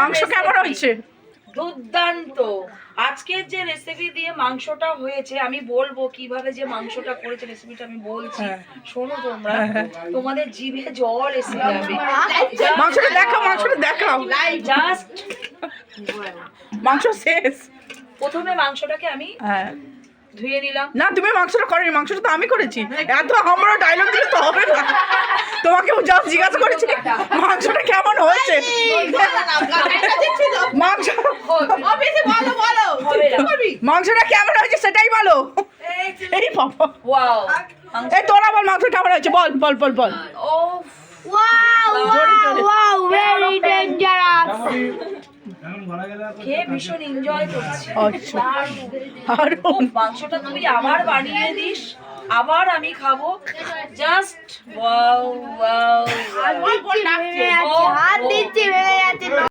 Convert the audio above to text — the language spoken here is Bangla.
মাংস কেমন হয়েছে? দুর্দান্ত। আজকের যে রেসিপি দিয়ে মাংসটা হয়েছে, আমি বলবো কিভাবে যে মাংসটা করেছে, রেসিপিটা আমি বলছি, শোনো তোমরা, তোমাদের জিভে জল এসে যাবে। মাংসটা দেখাও, মাংসটা দেখাও। জাস্ট মাংস শেষ। প্রথমে মাংসটাকে আমি ধুয়ে নিলাম। না, তুমি মাংসটা করোনি, মাংসটা তো আমি করেছি। এত আমরা ডায়লগ দিলে তো হবে না। তোমাকে জাস্ট জিজ্ঞাসা করেছি মাংসটা কেমন হয়েছে। মাংস মাংসটা কেমন হয়েছে সেটাই বলো। এই বাবা, ওয়াও, এই তোরা বল মাংস কেমন হয়েছে, বল বল বল বল। ও Wow, very dangerous. খেয়ে ভীষণ এনজয় করছি। আচ্ছা, আর মাংসটা তুই আবার বানিয়ে দিস, আবার আমি খাবো। Just wow wow. হাত দিচ্ছি, ভেঙে যাচ্ছে।